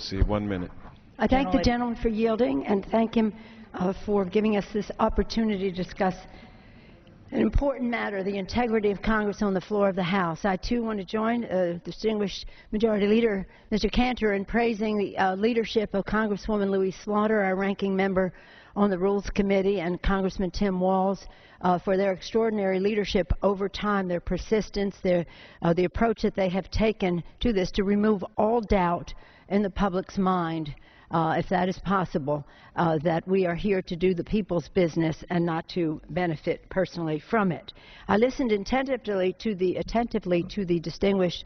See, 1 minute. I thank the gentleman for yielding and thank him for giving us this opportunity to discuss an important matter, the integrity of Congress on the floor of the House. I, too, want to join distinguished Majority Leader Mr. Cantor in praising the leadership of Congresswoman Louise Slaughter, our ranking member on the Rules Committee, and Congressman Tim Walz for their extraordinary leadership over time, their persistence, the approach that they have taken to this to remove all doubt in the public's mind, if that is possible, that we are here to do the people's business and not to benefit personally from it. I listened attentively to the distinguished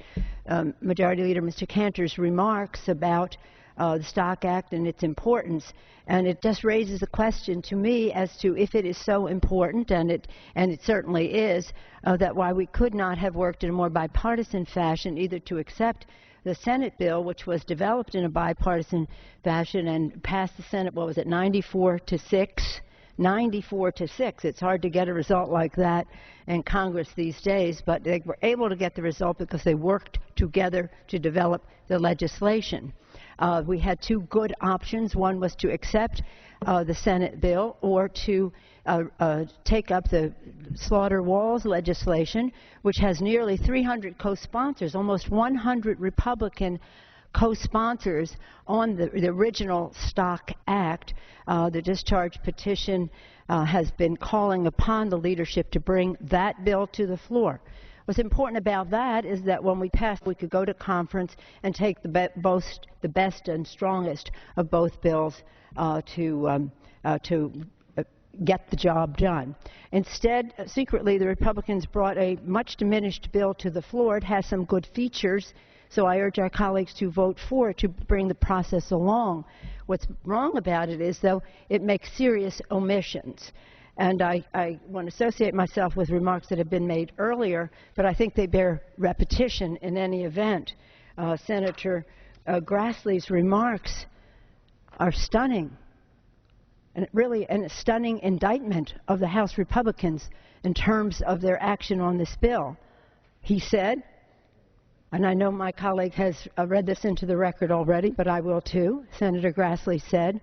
Majority Leader Mr. Cantor's remarks about the Stock Act and its importance, and it just raises a question to me as to if it is so important, and it certainly is, that why we could not have worked in a more bipartisan fashion, either to accept the Senate bill, which was developed in a bipartisan fashion and passed the Senate, what was it, 94-6? 94-6. It's hard to get a result like that in Congress these days, but they were able to get the result because they worked together to develop the legislation. We had two good options. One was to accept the Senate bill or to take up the Slaughter-Walz legislation, which has nearly 300 co-sponsors, almost 100 Republican co-sponsors on the original Stock Act. The discharge petition has been calling upon the leadership to bring that bill to the floor. What's important about that is that when we passed, we could go to conference and take the best and strongest of both bills to get the job done. Instead, secretly, the Republicans brought a much diminished bill to the floor. It has some good features, so I urge our colleagues to vote for it to bring the process along. What's wrong about it is, though, it makes serious omissions. And I want to associate myself with remarks that have been made earlier, but I think they bear repetition in any event. Senator Grassley's remarks are stunning, and really a stunning indictment of the House Republicans in terms of their action on this bill. He said, and I know my colleague has read this into the record already, but I will too, Senator Grassley said,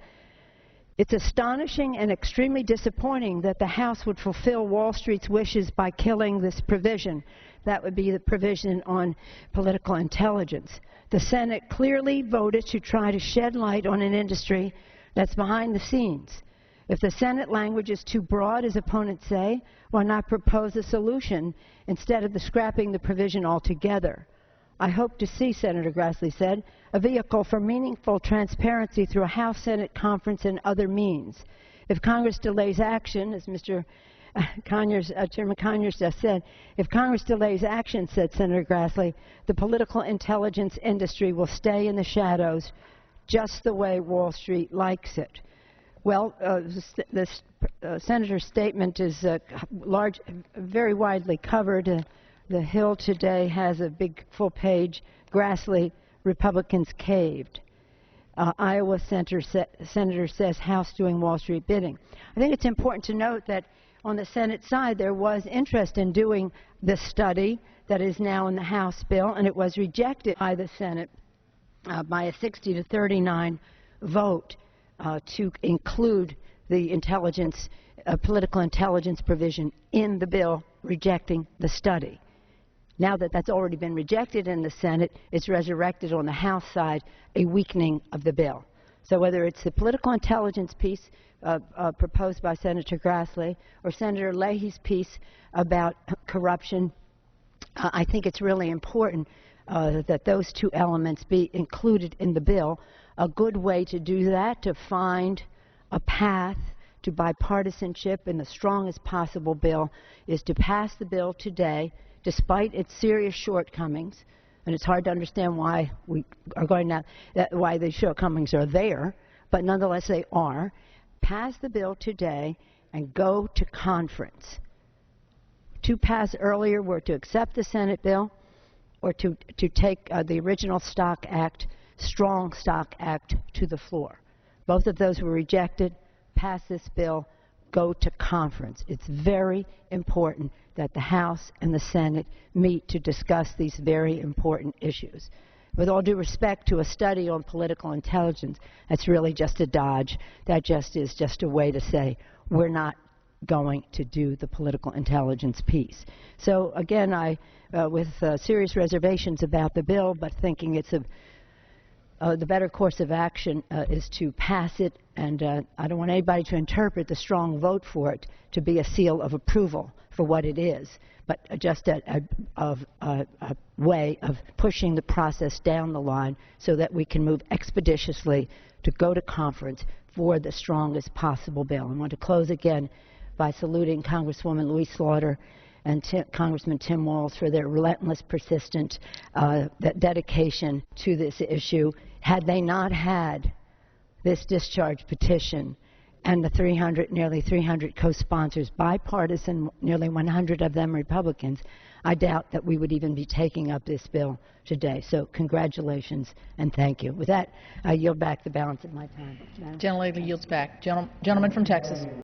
"It's astonishing and extremely disappointing that the House would fulfill Wall Street's wishes by killing this provision." That would be the provision on political intelligence. The Senate clearly voted to try to shed light on an industry that's behind the scenes. If the Senate language is too broad, as opponents say, why not propose a solution instead of scrapping the provision altogether? "I hope to see," Senator Grassley said, "a vehicle for meaningful transparency through a House-Senate conference and other means. If Congress delays action," as Chairman Conyers just said, "if Congress delays action," said Senator Grassley, "the political intelligence industry will stay in the shadows just the way Wall Street likes it." Well, this Senator's statement is very widely covered. The Hill today has a big full-page, Grassley, Republicans caved. Iowa Senator says House doing Wall Street bidding. I think it's important to note that on the Senate side there was interest in doing this study that is now in the House bill, and it was rejected by the Senate by a 60-39 vote to include the political intelligence provision in the bill, rejecting the study. Now that that's already been rejected in the Senate, it's resurrected on the House side, a weakening of the bill. So whether it's the political intelligence piece proposed by Senator Grassley or Senator Leahy's piece about corruption, I think it's really important that those two elements be included in the bill. A good way to do that, to find a path to bipartisanship in the strongest possible bill, is to pass the bill today, despite its serious shortcomings, and it's hard to understand why why the shortcomings are there, but nonetheless they are. Pass the bill today and go to conference. Two paths earlier were to accept the Senate bill or to take the original Stock Act, strong Stock Act, to the floor. Both of those were rejected. Pass this bill, go to conference. It's very important that the House and the Senate meet to discuss these very important issues. with all due respect to a study on political intelligence, that's really just a dodge. That just is just a way to say we're not going to do the political intelligence piece. So again, with serious reservations about the bill, but thinking it's the better course of action is to pass it, and I don't want anybody to interpret the strong vote for it to be a seal of approval for what it is, but just a way of pushing the process down the line so that we can move expeditiously to go to conference for the strongest possible bill. I want to close again by saluting Congresswoman Louise Slaughter and Congressman Tim Walz for their relentless, persistent dedication to this issue. Had they not had this discharge petition and the nearly 300 co-sponsors, bipartisan, nearly 100 of them Republicans, I doubt that we would even be taking up this bill today. So congratulations and thank you. With that, I yield back the balance of my time. Gentlelady yields back. Gentleman from Texas.